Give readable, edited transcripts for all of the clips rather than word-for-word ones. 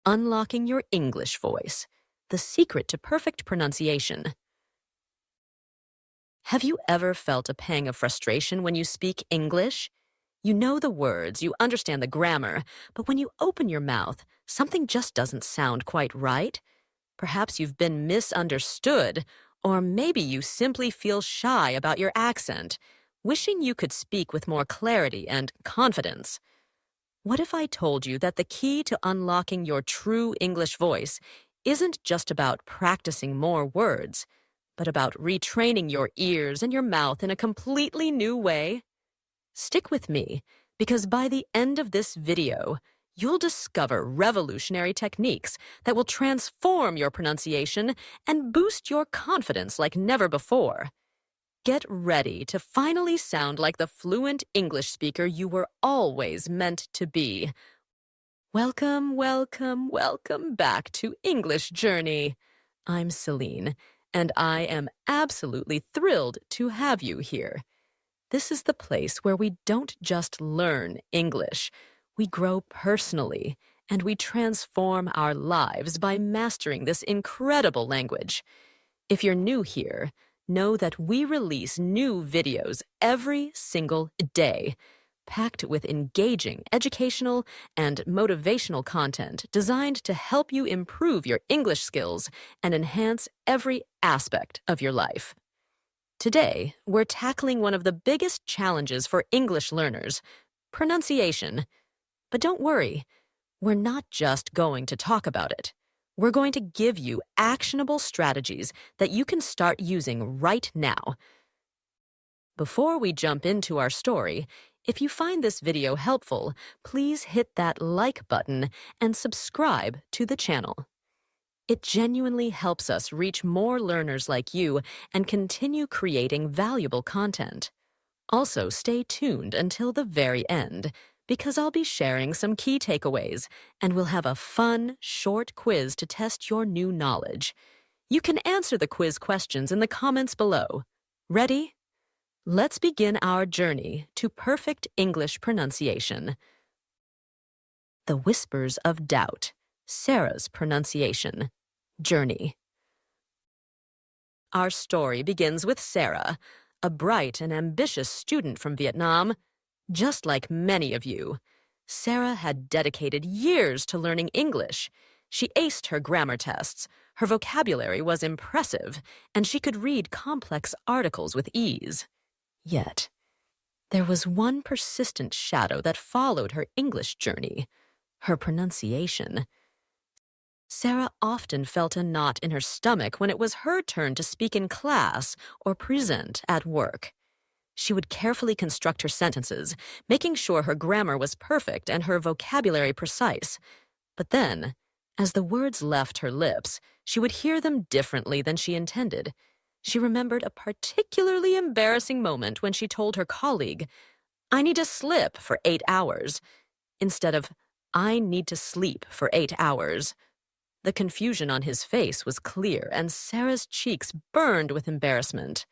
Unlocking Your English Voice, the secret to perfect pronunciation. Have you ever felt a pang of frustration when you speak English? You know the words, you understand the grammar, but when you open your mouth, something just doesn't sound quite right. Perhaps you've been misunderstood, or maybe you simply feel shy about your accent, wishing you could speak with more clarity and confidence. What if I told you that the key to unlocking your true English voice isn't just about practicing more words, but about retraining your ears and your mouth in a completely new way? Stick with me, because by the end of this video, you'll discover revolutionary techniques that will transform your pronunciation and boost your confidence like never before. Get ready to finally sound like the fluent English speaker you were always meant to be. Welcome, welcome, welcome back to English Journey. I'm Celine, and I am absolutely thrilled to have you here. This is the place where we don't just learn English, we grow personally, and we transform our lives by mastering this incredible language. If you're new here, know that we release new videos every single day, packed with engaging, educational, and motivational content designed to help you improve your English skills and enhance every aspect of your life. Today, we're tackling one of the biggest challenges for English learners, pronunciation. But don't worry, we're not just going to talk about it. We're going to give you actionable strategies that you can start using right now. Before we jump into our story, if you find this video helpful, please hit that like button and subscribe to the channel. It genuinely helps us reach more learners like you and continue creating valuable content. Also, stay tuned until the very end, because I'll be sharing some key takeaways, and we'll have a fun, short quiz to test your new knowledge. You can answer the quiz questions in the comments below. Ready? Let's begin our journey to perfect English pronunciation. The Whispers of Doubt, Sarah's Pronunciation Journey. Our story begins with Sarah, a bright and ambitious student from Vietnam. Just like many of you, Sarah had dedicated years to learning English. She aced her grammar tests, her vocabulary was impressive, and she could read complex articles with ease. Yet, there was one persistent shadow that followed her English journey: her pronunciation. Sarah often felt a knot in her stomach when it was her turn to speak in class or present at work. She would carefully construct her sentences, making sure her grammar was perfect and her vocabulary precise. But then, as the words left her lips, she would hear them differently than she intended. She remembered a particularly embarrassing moment when she told her colleague, "I need to slip for 8 hours," instead of, "I need to sleep for 8 hours." The confusion on his face was clear, and Sarah's cheeks burned with embarrassment.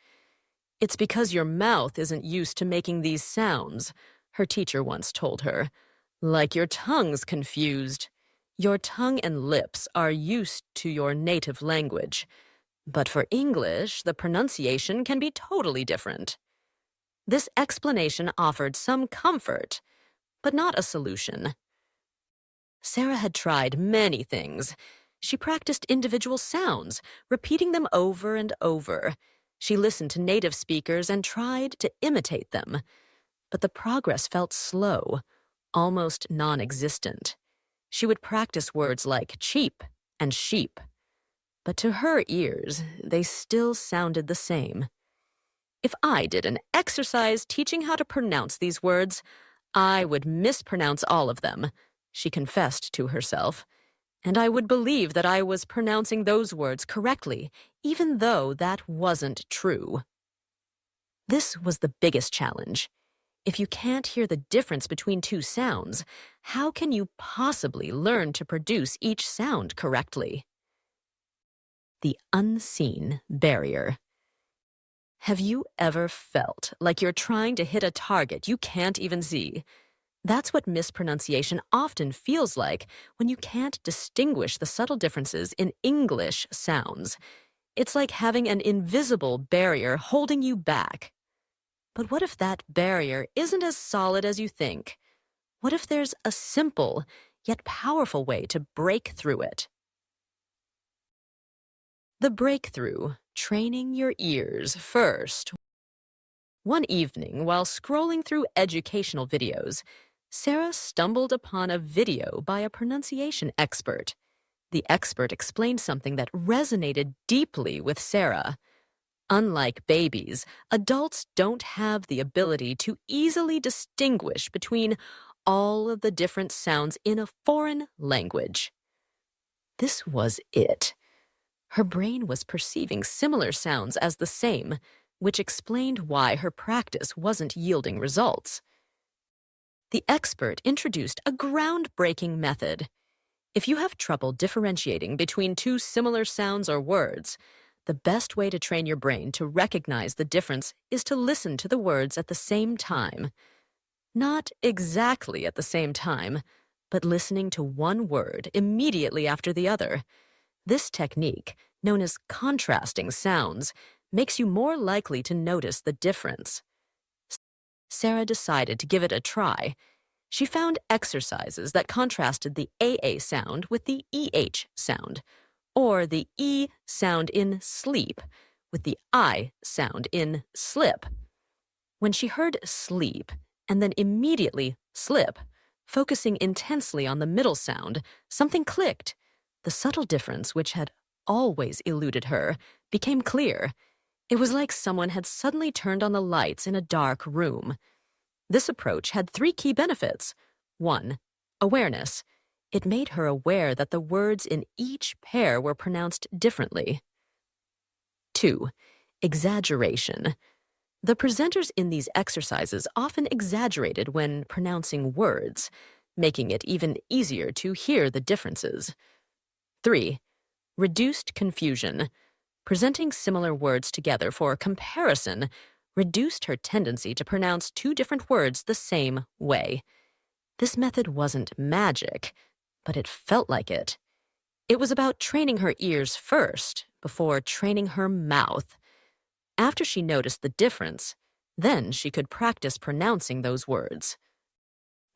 "It's because your mouth isn't used to making these sounds," her teacher once told her. "Like your tongue's confused. Your tongue and lips are used to your native language. But for English, the pronunciation can be totally different." This explanation offered some comfort, but not a solution. Sarah had tried many things. She practiced individual sounds, repeating them over and over. She listened to native speakers and tried to imitate them. But the progress felt slow, almost non-existent. She would practice words like cheap and sheep. But to her ears, they still sounded the same. "If I did an exercise teaching how to pronounce these words, I would mispronounce all of them," she confessed to herself. "And I would believe that I was pronouncing those words correctly, even though that wasn't true." This was the biggest challenge. If you can't hear the difference between two sounds, how can you possibly learn to produce each sound correctly? The unseen barrier. Have you ever felt like you're trying to hit a target you can't even see? That's what mispronunciation often feels like when you can't distinguish the subtle differences in English sounds. It's like having an invisible barrier holding you back. But what if that barrier isn't as solid as you think? What if there's a simple, yet powerful way to break through it? The breakthrough, training your ears first. One evening, while scrolling through educational videos, Sarah stumbled upon a video by a pronunciation expert. The expert explained something that resonated deeply with Sarah. Unlike babies, adults don't have the ability to easily distinguish between all of the different sounds in a foreign language. This was it. Her brain was perceiving similar sounds as the same, which explained why her practice wasn't yielding results. The expert introduced a groundbreaking method. If you have trouble differentiating between two similar sounds or words, the best way to train your brain to recognize the difference is to listen to the words at the same time. Not exactly at the same time, but listening to one word immediately after the other. This technique, known as contrasting sounds, makes you more likely to notice the difference. Sarah decided to give it a try. She found exercises that contrasted the AA sound with the EH sound, or the E sound in sleep with the I sound in slip. When she heard sleep and then immediately slip, focusing intensely on the middle sound, something clicked. The subtle difference, which had always eluded her, became clear. It was like someone had suddenly turned on the lights in a dark room. This approach had 3 key benefits. 1. Awareness. It made her aware that the words in each pair were pronounced differently. 2. Exaggeration. The presenters in these exercises often exaggerated when pronouncing words, making it even easier to hear the differences. 3. Reduced confusion. Presenting similar words together for comparison reduced her tendency to pronounce 2 different words the same way. This method wasn't magic, but it felt like it. It was about training her ears first, before training her mouth. After she noticed the difference, then she could practice pronouncing those words.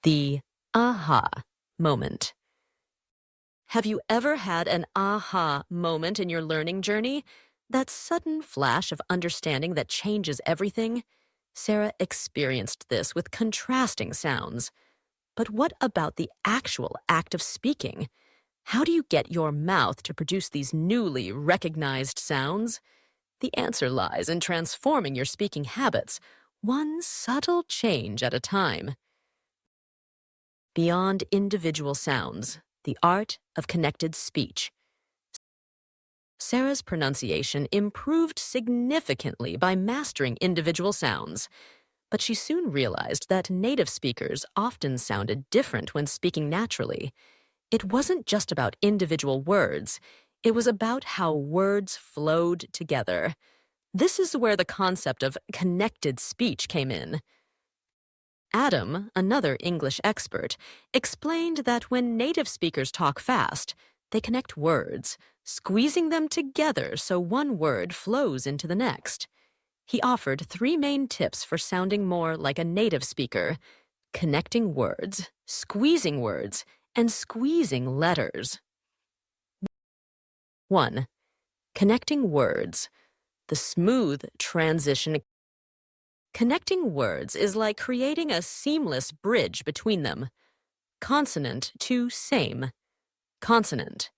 The aha moment. Have you ever had an aha moment in your learning journey? That sudden flash of understanding that changes everything? Sarah experienced this with contrasting sounds. But what about the actual act of speaking? How do you get your mouth to produce these newly recognized sounds? The answer lies in transforming your speaking habits, one subtle change at a time. Beyond individual sounds, the art of connected speech. Sarah's pronunciation improved significantly by mastering individual sounds, but she soon realized that native speakers often sounded different when speaking naturally. It wasn't just about individual words, it was about how words flowed together. This is where the concept of connected speech came in. Adam, another English expert, explained that when native speakers talk fast, they connect words, squeezing them together so one word flows into the next. He offered 3 main tips for sounding more like a native speaker: connecting words, and squeezing letters. 1. Connecting words. The smooth transition. Connecting words is like creating a seamless bridge between them. Consonant to same. Consonant.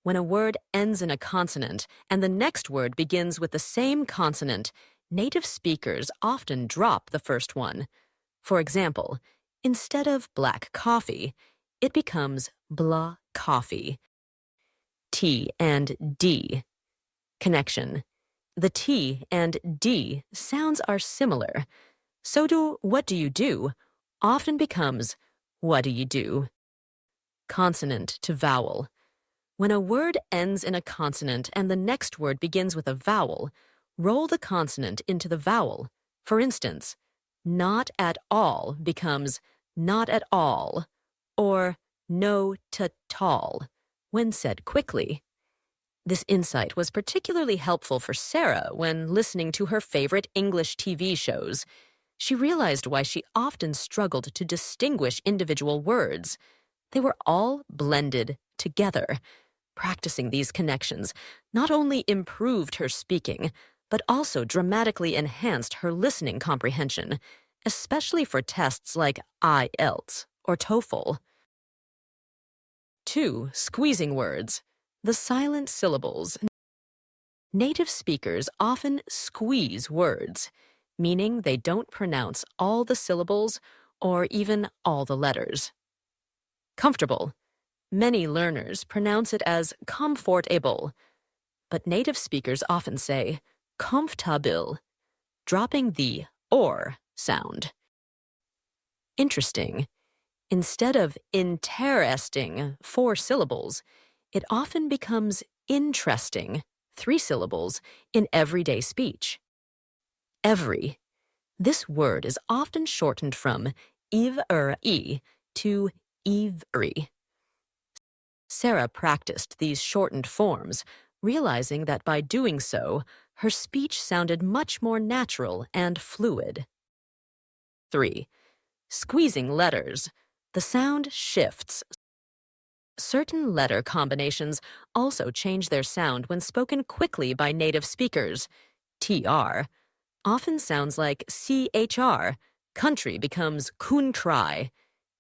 When a word ends in a consonant and the next word begins with the same consonant, native speakers often drop the first one. For example, instead of black coffee, it becomes blah coffee. T and D. Connection. The T and D sounds are similar. So do what do you do often becomes what do you do. Consonant to vowel. When a word ends in a consonant and the next word begins with a vowel, roll the consonant into the vowel. For instance, not at all becomes not at all, or no to tall when said quickly. This insight was particularly helpful for Sarah when listening to her favorite English TV shows. She realized why she often struggled to distinguish individual words. They were all blended together. Practicing these connections not only improved her speaking, but also dramatically enhanced her listening comprehension, especially for tests like IELTS or TOEFL. 2. Squeezing words. The silent syllables. Native speakers often squeeze words, meaning they don't pronounce all the syllables or even all the letters. Comfortable. Many learners pronounce it as comfortable, but native speakers often say comfortable, dropping the or sound. Interesting. Instead of interesting, 4 syllables, it often becomes interesting, 3 syllables, in everyday speech. Every. This word is often shortened from iv'ri to iv'ri. Sarah practiced these shortened forms, realizing that by doing so, her speech sounded much more natural and fluid. 3. Squeezing letters. The sound shifts. Certain letter combinations also change their sound when spoken quickly by native speakers. TR often sounds like CHR, country becomes country,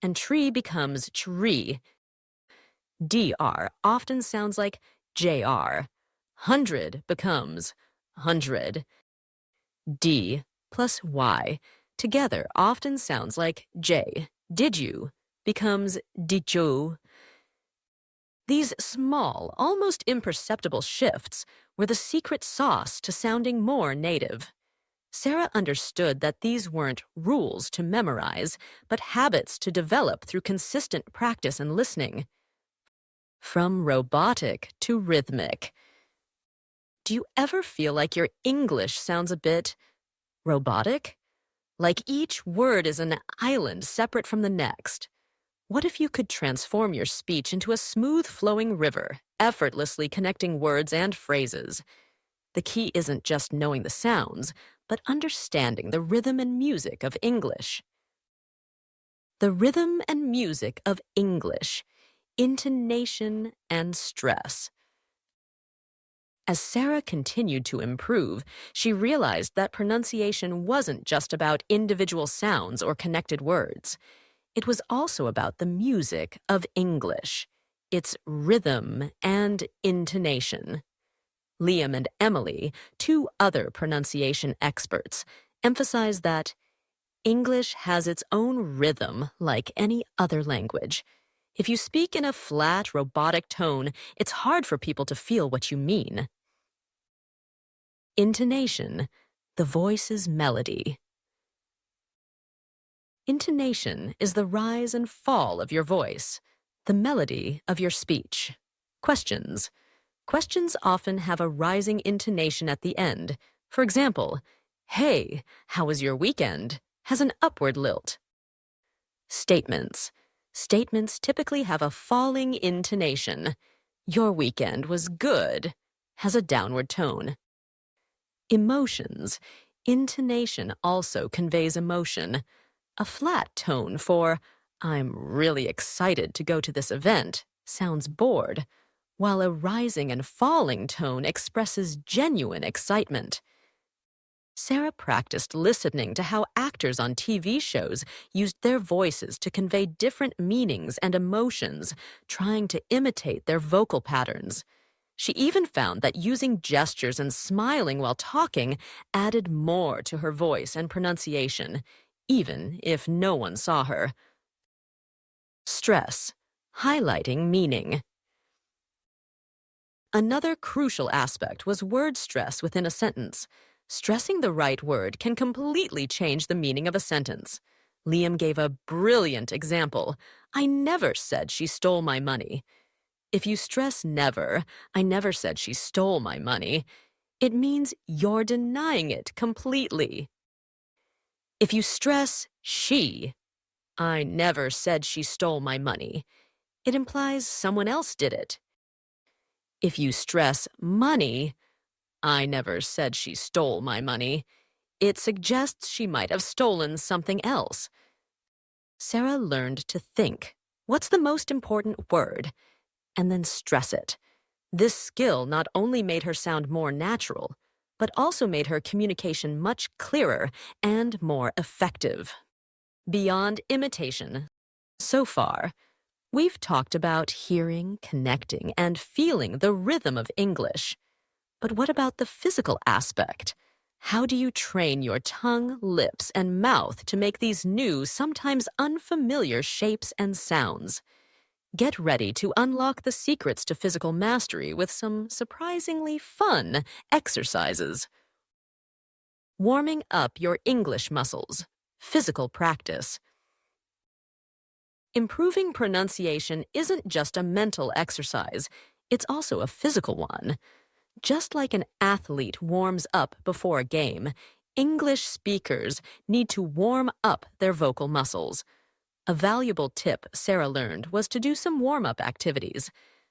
and tree becomes tree. DR often sounds like JR. 100 becomes hundred. D plus Y together often sounds like J. Did you becomes did you. These small, almost imperceptible shifts were the secret sauce to sounding more native. Sarah understood that these weren't rules to memorize, but habits to develop through consistent practice and listening. From robotic to rhythmic. Do you ever feel like your English sounds a bit robotic? Like each word is an island separate from the next? What if you could transform your speech into a smooth-flowing river, effortlessly connecting words and phrases? The key isn't just knowing the sounds, but understanding the rhythm and music of English. The rhythm and music of English, intonation and stress. As Sarah continued to improve, she realized that pronunciation wasn't just about individual sounds or connected words. It was also about the music of English, its rhythm and intonation. Liam and Emily, 2 other pronunciation experts, emphasize that English has its own rhythm like any other language. If you speak in a flat, robotic tone, it's hard for people to feel what you mean. Intonation, the voice's melody. Intonation is the rise and fall of your voice, the melody of your speech. Questions. Questions often have a rising intonation at the end. For example, "Hey, how was your weekend?" has an upward lilt. Statements. Statements typically have a falling intonation. "Your weekend was good," has a downward tone. Emotions. Intonation also conveys emotion. A flat tone for "I'm really excited to go to this event" sounds bored, while a rising and falling tone expresses genuine excitement. Sarah practiced listening to how actors on TV shows used their voices to convey different meanings and emotions, trying to imitate their vocal patterns. She even found that using gestures and smiling while talking added more to her voice and pronunciation, even if no one saw her. Stress, highlighting meaning. Another crucial aspect was word stress within a sentence. Stressing the right word can completely change the meaning of a sentence. Liam gave a brilliant example. "I never said she stole my money." If you stress never, "I never said she stole my money," it means you're denying it completely. If you stress she, I never said she stole my money. It implies someone else did it. If you stress money, I never said she stole my money. It suggests she might have stolen something else. Sarah learned to think. What's the most important word? And then stress it. This skill not only made her sound more natural, but also made her communication much clearer and more effective. Beyond imitation, so far, we've talked about hearing, connecting, and feeling the rhythm of English. But what about the physical aspect? How do you train your tongue, lips, and mouth to make these new, sometimes unfamiliar shapes and sounds? Get ready to unlock the secrets to physical mastery with some surprisingly fun exercises. Warming up your English muscles. Physical practice. Improving pronunciation isn't just a mental exercise, it's also a physical one. Just like an athlete warms up before a game, English speakers need to warm up their vocal muscles. A valuable tip Sarah learned was to do some warm-up activities.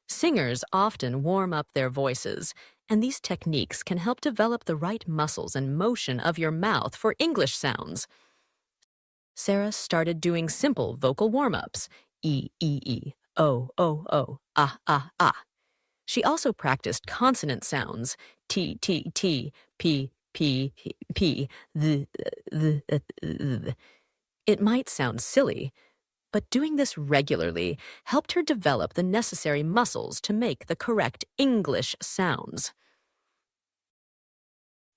Singers often warm up their voices, and these techniques can help develop the right muscles and motion of your mouth for English sounds. Sarah started doing simple vocal warm-ups, E, E, E, O, O, O, ah, ah, ah. She also practiced consonant sounds, T, T, T, P, P, P, th. It might sound silly, but doing this regularly helped her develop the necessary muscles to make the correct English sounds.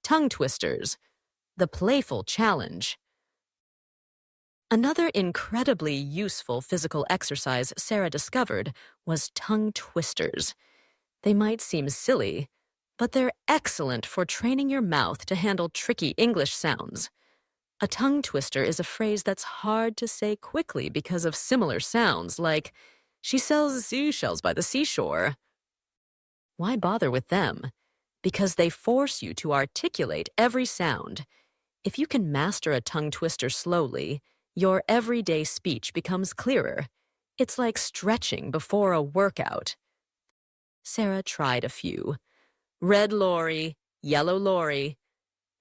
Tongue twisters, the playful challenge. Another incredibly useful physical exercise Sarah discovered was tongue twisters. They might seem silly, but they're excellent for training your mouth to handle tricky English sounds. A tongue twister is a phrase that's hard to say quickly because of similar sounds, like, she sells seashells by the seashore. Why bother with them? Because they force you to articulate every sound. If you can master a tongue twister slowly, your everyday speech becomes clearer. It's like stretching before a workout. Sarah tried a few. Red lorry, yellow lorry.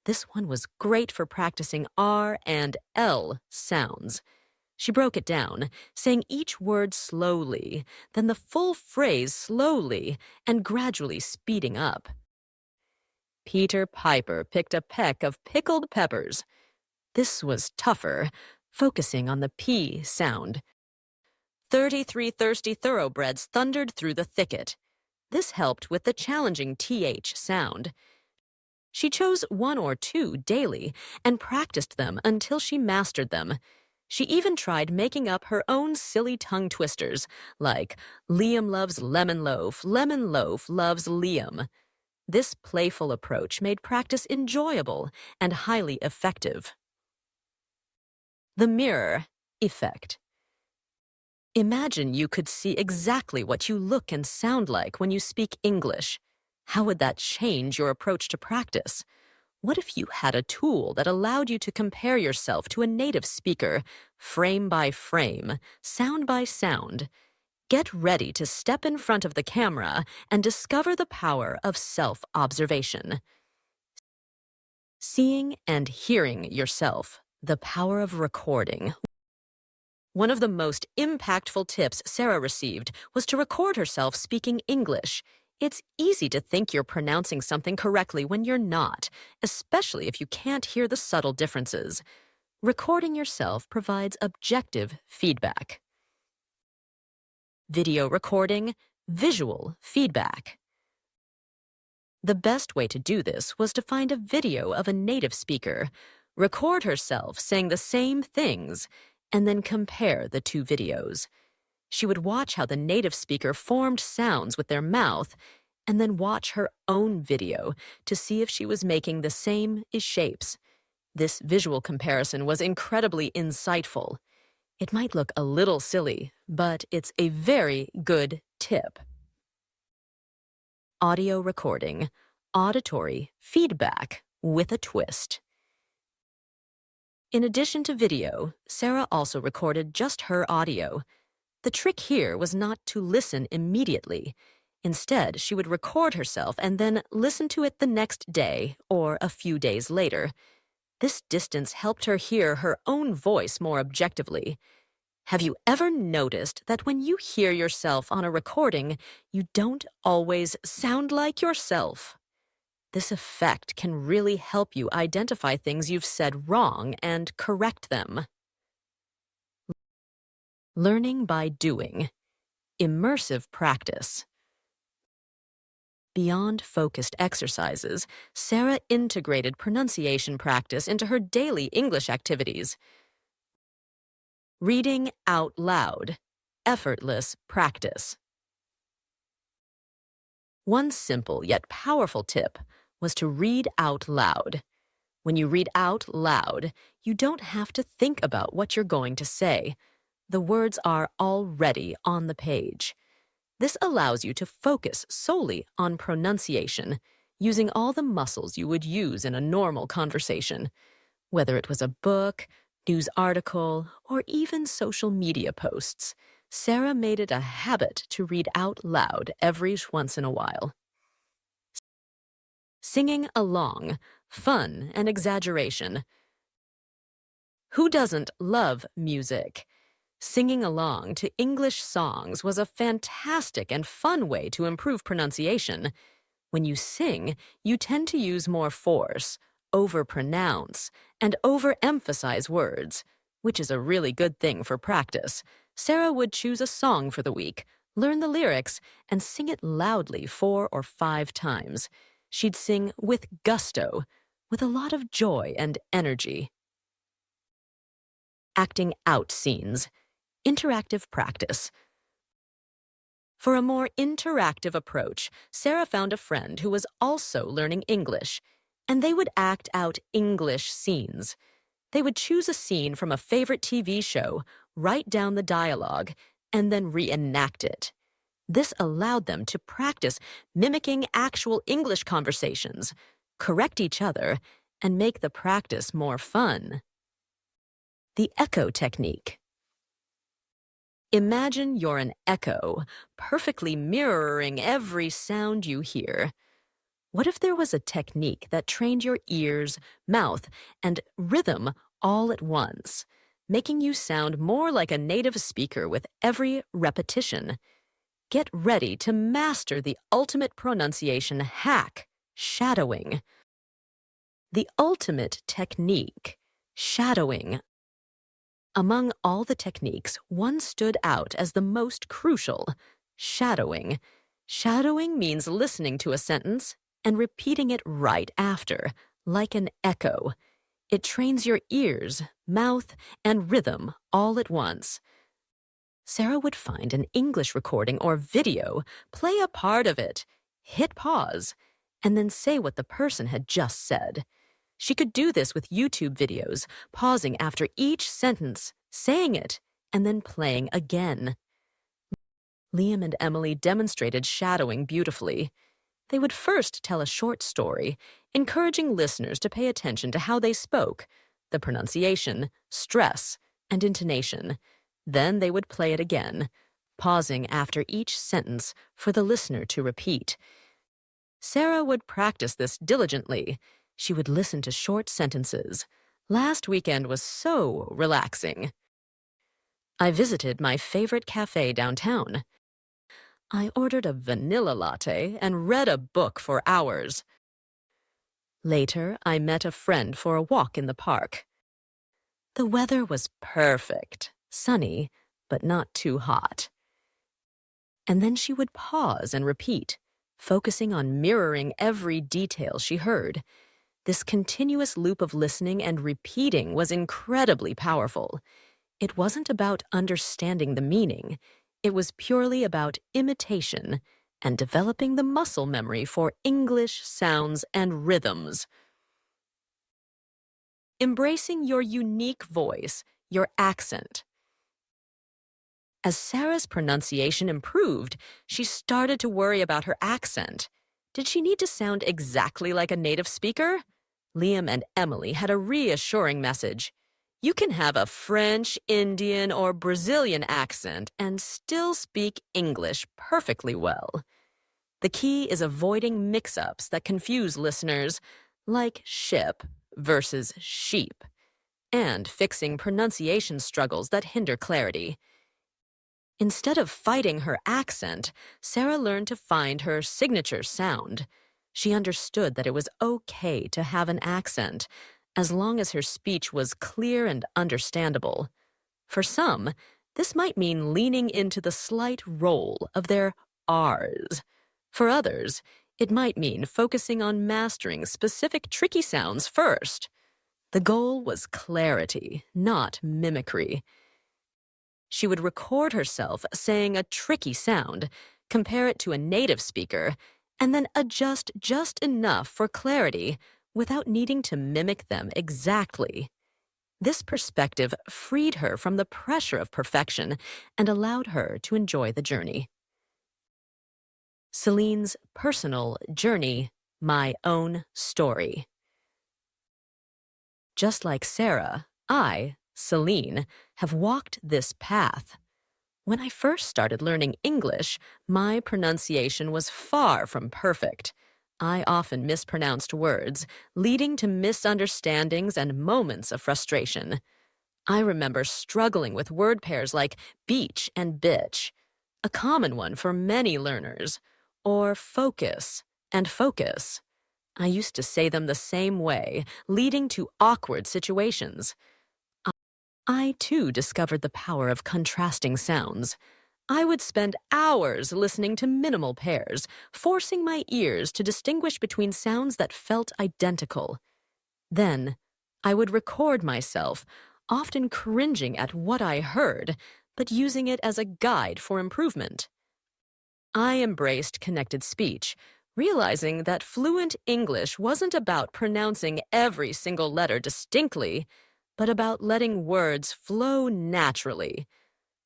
This one was great for practicing R and L sounds. She broke it down, saying each word slowly, then the full phrase slowly, and gradually speeding up. Peter Piper picked a peck of pickled peppers. This was tougher, focusing on the P sound. 33 thirsty thoroughbreds thundered through the thicket. This helped with the challenging TH sound. She chose one or two daily and practiced them until she mastered them. She even tried making up her own silly tongue twisters, like Liam loves lemon loaf loves Liam. This playful approach made practice enjoyable and highly effective. The mirror effect. Imagine you could see exactly what you look and sound like when you speak English. How would that change your approach to practice? What if you had a tool that allowed you to compare yourself to a native speaker, frame by frame, sound by sound? Get ready to step in front of the camera and discover the power of self-observation. Seeing and hearing yourself, the power of recording. One of the most impactful tips Sarah received was to record herself speaking English. It's easy to think you're pronouncing something correctly when you're not, especially if you can't hear the subtle differences. Recording yourself provides objective feedback. Video recording, visual feedback. The best way to do this was to find a video of a native speaker, record herself saying the same things, and then compare the two videos. She would watch how the native speaker formed sounds with their mouth, and then watch her own video to see if she was making the same shapes. This visual comparison was incredibly insightful. It might look a little silly, but it's a very good tip. Audio recording, auditory feedback with a twist. In addition to video, Sarah also recorded just her audio. The trick here was not to listen immediately. Instead, she would record herself and then listen to it the next day or a few days later. This distance helped her hear her own voice more objectively. Have you ever noticed that when you hear yourself on a recording, you don't always sound like yourself? This effect can really help you identify things you've said wrong and correct them. Learning by doing. Immersive practice. Beyond focused exercises, Sarah integrated pronunciation practice into her daily English activities. Reading out loud. Effortless practice. One simple yet powerful tip was to read out loud. When you read out loud, you don't have to think about what you're going to say. The words are already on the page. This allows you to focus solely on pronunciation, using all the muscles you would use in a normal conversation. Whether it was a book, news article, or even social media posts, Sarah made it a habit to read out loud every once in a while. Singing along, fun and exaggeration. Who doesn't love music? Singing along to English songs was a fantastic and fun way to improve pronunciation. When you sing, you tend to use more force, overpronounce, and overemphasize words, which is a really good thing for practice. Sarah would choose a song for the week, learn the lyrics, and sing it loudly 4 or 5 times. She'd sing with gusto, with a lot of joy and energy. Acting out scenes. Interactive practice. For a more interactive approach, Sarah found a friend who was also learning English, and they would act out English scenes. They would choose a scene from a favorite TV show, write down the dialogue, and then reenact it. This allowed them to practice mimicking actual English conversations, correct each other, and make the practice more fun. The echo technique. Imagine you're an echo, perfectly mirroring every sound you hear. What if there was a technique that trained your ears, mouth, and rhythm all at once, making you sound more like a native speaker with every repetition? Get ready to master the ultimate pronunciation hack, shadowing. The ultimate technique, shadowing. Among all the techniques, one stood out as the most crucial, shadowing. Shadowing means listening to a sentence and repeating it right after, like an echo. It trains your ears, mouth, and rhythm all at once. Sarah would find an English recording or video, play a part of it, hit pause, and then say what the person had just said. She could do this with YouTube videos, pausing after each sentence, saying it, and then playing again. Liam and Emily demonstrated shadowing beautifully. They would first tell a short story, encouraging listeners to pay attention to how they spoke, the pronunciation, stress, and intonation. Then they would play it again, pausing after each sentence for the listener to repeat. Sarah would practice this diligently. She would listen to short sentences. Last weekend was so relaxing. I visited my favorite cafe downtown. I ordered a vanilla latte and read a book for hours. Later, I met a friend for a walk in the park. The weather was perfect, sunny, but not too hot. And then she would pause and repeat, focusing on mirroring every detail she heard. This continuous loop of listening and repeating was incredibly powerful. It wasn't about understanding the meaning. It was purely about imitation and developing the muscle memory for English sounds and rhythms. Embracing your unique voice, your accent. As Sarah's pronunciation improved, she started to worry about her accent. Did she need to sound exactly like a native speaker? Liam and Emily had a reassuring message. You can have a French, Indian, or Brazilian accent and still speak English perfectly well. The key is avoiding mix-ups that confuse listeners, like ship versus sheep, and fixing pronunciation struggles that hinder clarity. Instead of fighting her accent, Sarah learned to find her signature sound. She understood that it was okay to have an accent, as long as her speech was clear and understandable. For some, this might mean leaning into the slight roll of their R's. For others, it might mean focusing on mastering specific tricky sounds first. The goal was clarity, not mimicry. She would record herself saying a tricky sound, compare it to a native speaker, and then adjust just enough for clarity without needing to mimic them exactly. This perspective freed her from the pressure of perfection and allowed her to enjoy the journey. Celine's personal journey, my own story. Just like Sarah, I, Celine, have walked this path. When I first started learning English, my pronunciation was far from perfect. I often mispronounced words, leading to misunderstandings and moments of frustration. I remember struggling with word pairs like beach and bitch, a common one for many learners, or focus and focus. I used to say them the same way, leading to awkward situations. I, too, discovered the power of contrasting sounds. I would spend hours listening to minimal pairs, forcing my ears to distinguish between sounds that felt identical. Then, I would record myself, often cringing at what I heard, but using it as a guide for improvement. I embraced connected speech, realizing that fluent English wasn't about pronouncing every single letter distinctly, but about letting words flow naturally.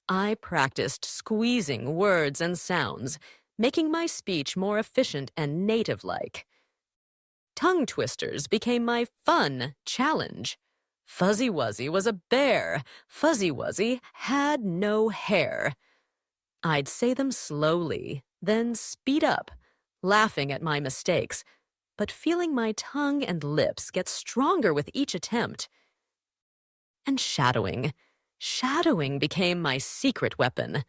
I practiced squeezing words and sounds, making my speech more efficient and native-like. Tongue twisters became my fun challenge. Fuzzy Wuzzy was a bear. Fuzzy Wuzzy had no hair. I'd say them slowly, then speed up, laughing at my mistakes, but feeling my tongue and lips get stronger with each attempt. And shadowing. Shadowing became my secret weapon.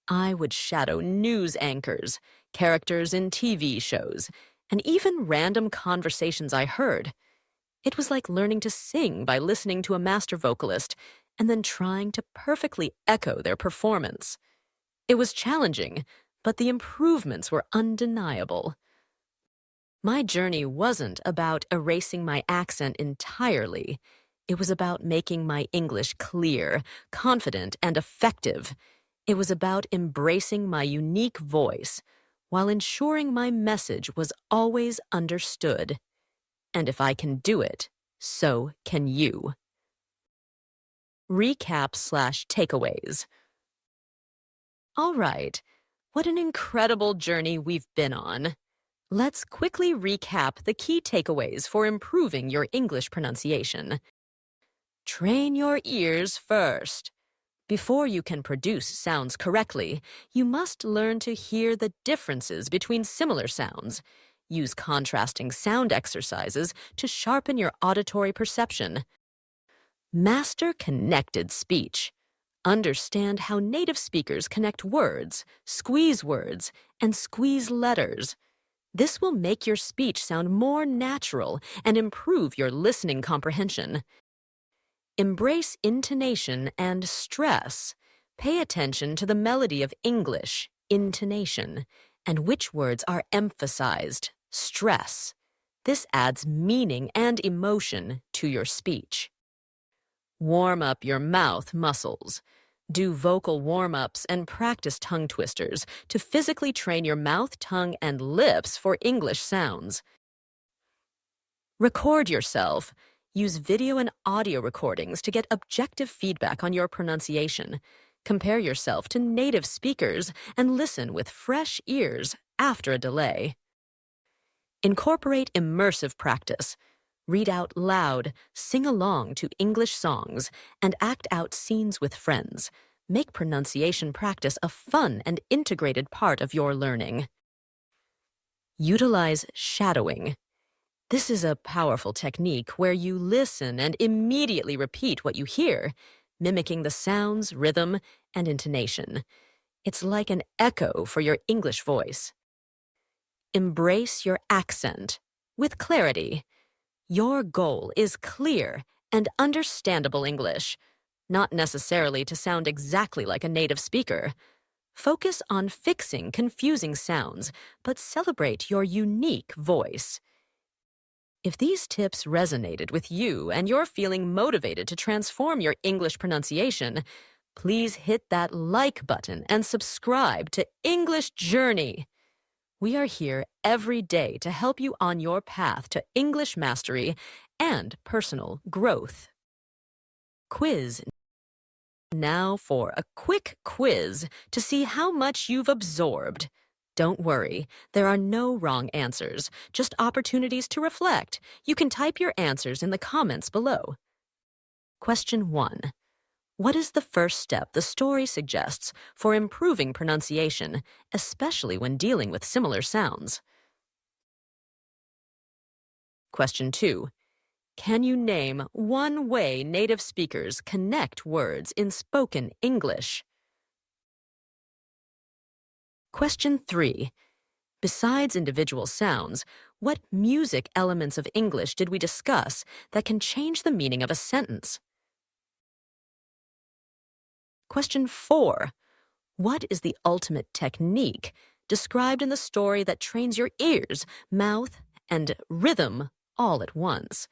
I would shadow news anchors, characters in TV shows, and even random conversations I heard. It was like learning to sing by listening to a master vocalist and then trying to perfectly echo their performance. It was challenging, but the improvements were undeniable. My journey wasn't about erasing my accent entirely. It was about making my English clear, confident, and effective. It was about embracing my unique voice while ensuring my message was always understood. And if I can do it, so can you. Recap/takeaways. All right, what an incredible journey we've been on. Let's quickly recap the key takeaways for improving your English pronunciation. Train your ears first. Before you can produce sounds correctly, you must learn to hear the differences between similar sounds. Use contrasting sound exercises to sharpen your auditory perception. Master connected speech. Understand how native speakers connect words, and squeeze letters. This will make your speech sound more natural and improve your listening comprehension. Embrace intonation and stress. Pay attention to the melody of English, intonation, and which words are emphasized, stress. This adds meaning and emotion to your speech. Warm up your mouth muscles. Do vocal warm-ups and practice tongue twisters to physically train your mouth, tongue, and lips for English sounds. Record yourself. Use video and audio recordings to get objective feedback on your pronunciation. Compare yourself to native speakers and listen with fresh ears after a delay. Incorporate immersive practice. Read out loud, sing along to English songs, and act out scenes with friends. Make pronunciation practice a fun and integrated part of your learning. Utilize shadowing. This is a powerful technique where you listen and immediately repeat what you hear, mimicking the sounds, rhythm, and intonation. It's like an echo for your English voice. Embrace your accent with clarity. Your goal is clear and understandable English, not necessarily to sound exactly like a native speaker. Focus on fixing confusing sounds, but celebrate your unique voice. If these tips resonated with you and you're feeling motivated to transform your English pronunciation, please hit that like button and subscribe to English Journey. We are here every day to help you on your path to English mastery and personal growth. Quiz. Now for a quick quiz to see how much you've absorbed. Don't worry, there are no wrong answers, just opportunities to reflect. You can type your answers in the comments below. Question 1. What is the first step the story suggests for improving pronunciation, especially when dealing with similar sounds? Question 2. Can you name one way native speakers connect words in spoken English? Question 3. Besides individual sounds, what music elements of English did we discuss that can change the meaning of a sentence? Question 4. What is the ultimate technique described in the story that trains your ears, mouth, and rhythm all at once?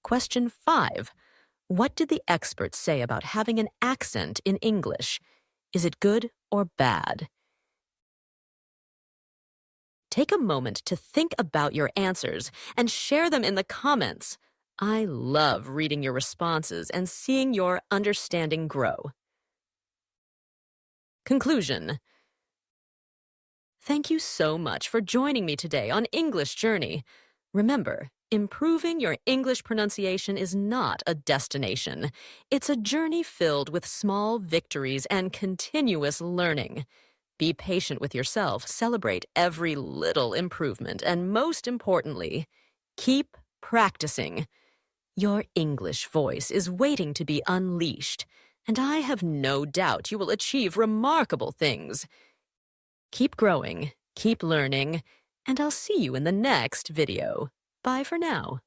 Question 5. What did the experts say about having an accent in English? Is it good or bad? Take a moment to think about your answers and share them in the comments. I love reading your responses and seeing your understanding grow. Conclusion. Thank you so much for joining me today on English Journey. Remember, improving your English pronunciation is not a destination. It's a journey filled with small victories and continuous learning. Be patient with yourself, celebrate every little improvement, and most importantly, keep practicing. Your English voice is waiting to be unleashed, and I have no doubt you will achieve remarkable things. Keep growing, keep learning, and I'll see you in the next video. Bye for now.